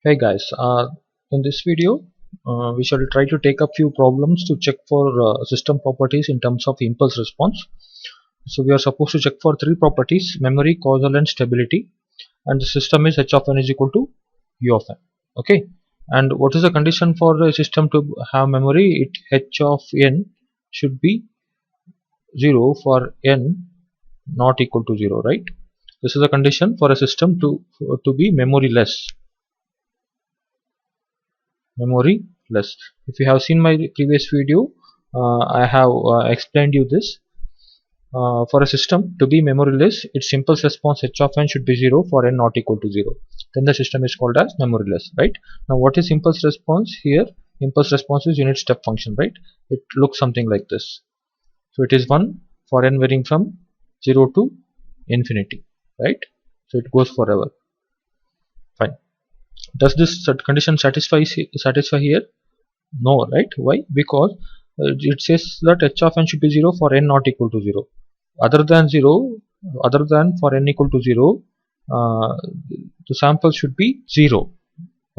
Hey guys, in this video we shall try to take up few problems to check for system properties in terms of impulse response. So we are supposed to check for three properties: memory, causal and stability, and the system is h of n is equal to u of n. Okay, and what is the condition for the system to have memory? H of n should be 0 for n not equal to 0, right? This is the condition for a system to be memoryless. If you have seen my previous video, I have explained you this. For a system to be memoryless, its impulse response h of n should be 0 for n not equal to 0. Then the system is called as memoryless, right? Now what is impulse response here? Impulse response is unit step function, right? It looks something like this. So it is 1 for n varying from 0 to infinity, right? So it goes forever. Fine. Does this condition satisfy here? No, right? Why? Because it says that h of n should be 0 for n not equal to 0. Other than 0, other than for n equal to 0, uh, the sample should be 0.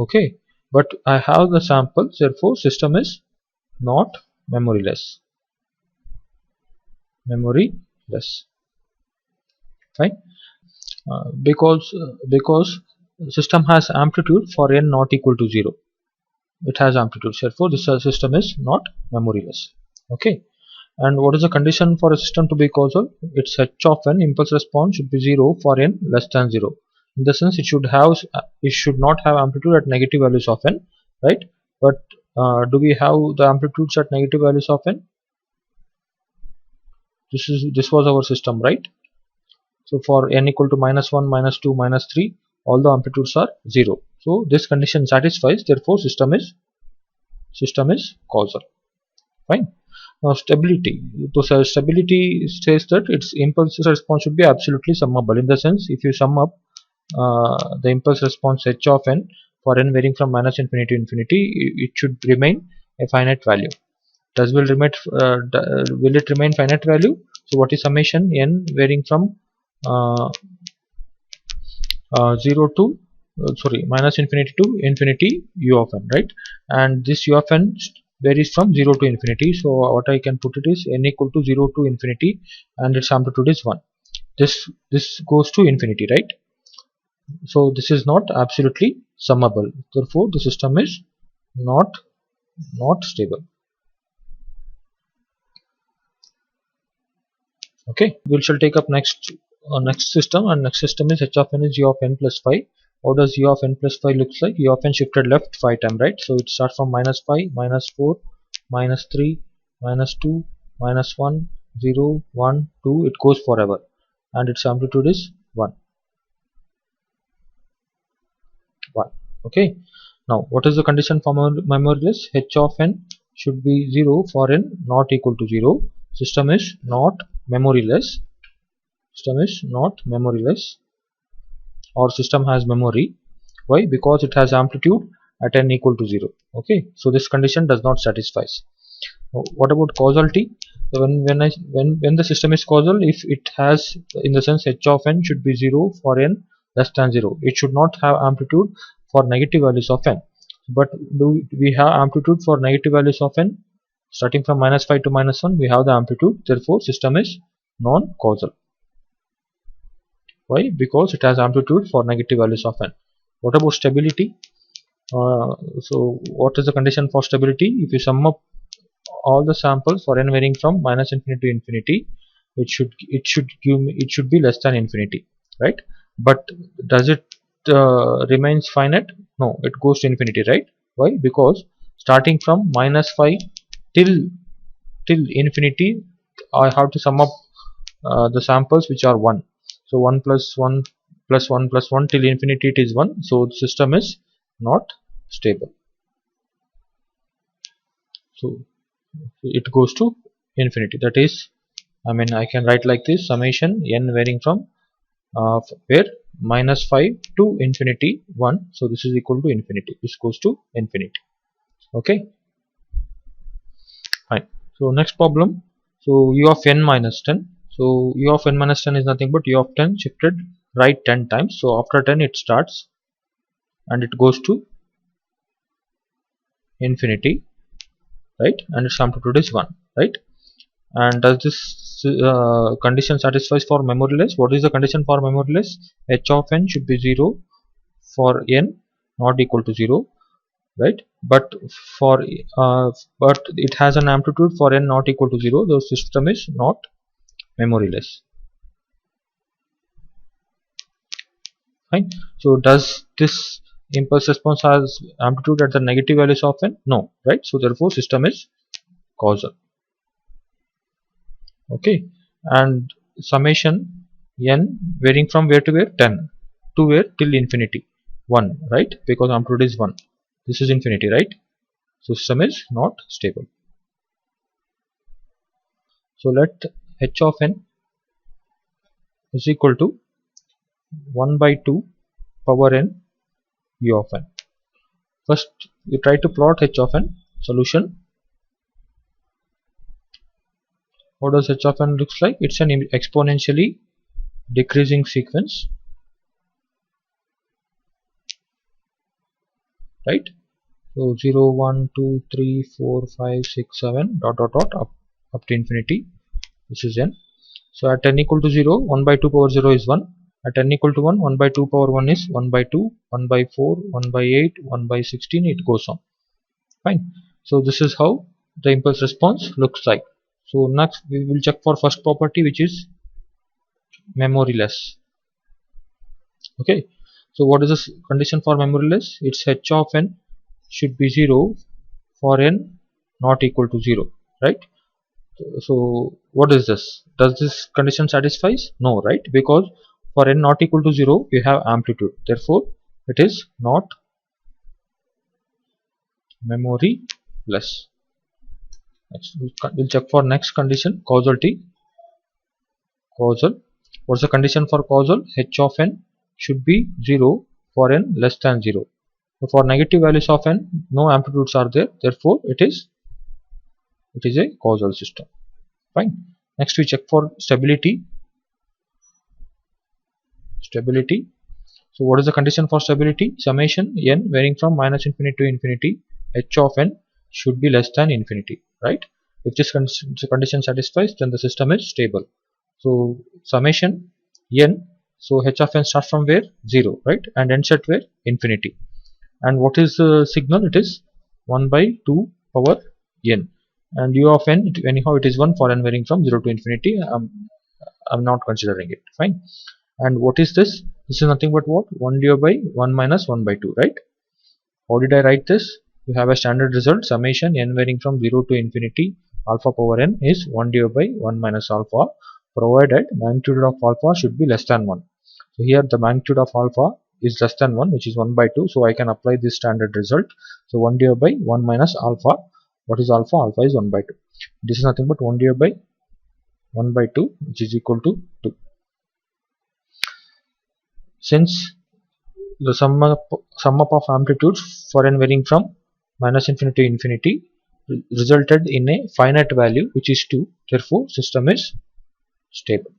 Okay, but I have the sample, therefore system is not memoryless. Fine. Because system has amplitude for n not equal to 0. It has amplitude, therefore this system is not memoryless. Okay, and what is the condition for a system to be causal? Its h of n impulse response should be 0 for n less than 0. In the sense, it should not have amplitude at negative values of n, right? But do we have the amplitudes at negative values of n? This was our system, right? So for n equal to -1, -2, -3, all the amplitudes are 0. So this condition satisfies, therefore system is causal. Fine. Now stability. So stability says that its impulse response should be absolutely summable. In the sense, if you sum up the impulse response h of n for n varying from -infinity to infinity, it should remain a finite value. Will it remain finite value? So what is summation n varying from uh, 0 to -infinity to infinity u of n, right? And this u of n varies from 0 to infinity. So what I can put it is n equal to 0 to infinity, and its amplitude is 1. This goes to infinity, right? So this is not absolutely summable, therefore the system is not stable. Okay, we shall take up next system, and next system is h of n is u of n plus 5. How does u of n plus 5 looks like? U of n shifted left 5 times, right? So it starts from -5, -4, -3, -2, -1, 0, 1, 2. It goes forever, and its amplitude is 1. Okay, now what is the condition for memoryless? H of n should be 0 for n not equal to 0. System is not memoryless. Or system has memory. Why? Because it has amplitude at n equal to 0. Okay, so this condition does not satisfy. What about causality? So when the system is causal, if it has, in the sense, h of n should be 0 for n less than 0. It should not have amplitude for negative values of n. But do we have amplitude for negative values of n? Starting from -5 to -1, we have the amplitude. Therefore system is non-causal. Why? Because it has amplitude for negative values of n. What about stability? So what is the condition for stability? If you sum up all the samples for n varying from -infinity to infinity, it should be less than infinity, right? But does it remains finite? No, it goes to infinity, right? Why? Because starting from -5 till infinity, I have to sum up the samples which are 1. So 1 plus 1 plus 1 plus 1 till infinity, it is 1. So the system is not stable. So it goes to infinity. That is, I can write like this: summation n varying from where -5 to infinity 1. So this is equal to infinity. This goes to infinity. Okay, fine. So next problem. So u of n minus 10. So u of n minus 10 is nothing but u of 10 shifted right 10 times. So after 10 it starts and it goes to infinity, right, and its amplitude is 1, right. And does this condition satisfies for memoryless? What is the condition for memoryless? H of n should be 0 for n not equal to 0, right, but for but it has an amplitude for n not equal to 0, the system is not memoryless. Fine. So does this impulse response has amplitude at the negative values of n? No, right. So therefore system is causal. Okay. And summation n varying from where to where? 10 to where? Till infinity, 1, right, because amplitude is 1. This is infinity, right. So system is not stable. So let h of n is equal to 1 by 2 power n u of n. First we try to plot h of n. Solution. What does h of n looks like? It's an exponentially decreasing sequence, right. So 0 1 2 3 4 5 6 7 dot dot dot up to infinity. This is n. So at n equal to 0, 1 by 2 power 0 is 1. At n equal to 1, 1 by 2 power 1 is 1 by 2, 1 by 4, 1 by 8, 1 by 16, it goes on. Fine. So this is how the impulse response looks like. So next we will check for first property, which is memoryless. Okay. So what is this condition for memoryless? It's h of n should be 0 for n not equal to 0, right. So what is this? Does this condition satisfies? No, right, because for n not equal to 0 we have amplitude, therefore it is not memoryless. Next we'll check for next condition, causality. Causal. What's the condition for causal? H of n should be 0 for n less than 0. So for negative values of n, no amplitudes are there, therefore it is a causal system. Fine. Next we check for stability. So what is the condition for stability? Summation n varying from minus infinity to infinity, h of n should be less than infinity, right. If this condition satisfies, then the system is stable. So summation n, so h of n starts from where? 0, right, and ends at where? Infinity. And what is the signal? It is 1 by 2 power n, and u of n, anyhow it is 1 for n varying from 0 to infinity. I'm not considering it. Fine. And what is this? This is nothing but what? 1 divided by 1 minus 1 by 2, right. How did I write this? You have a standard result, summation n varying from 0 to infinity alpha power n is 1 divided by 1 minus alpha, provided magnitude of alpha should be less than 1. So here the magnitude of alpha is less than 1, which is 1 by 2, so I can apply this standard result. So 1 divided by 1 minus alpha. What is alpha? Alpha is 1 by 2. This is nothing but 1 divided by 1 by 2, which is equal to 2. Since the sum up of amplitudes for n varying from minus infinity to infinity resulted in a finite value, which is 2, therefore system is stable.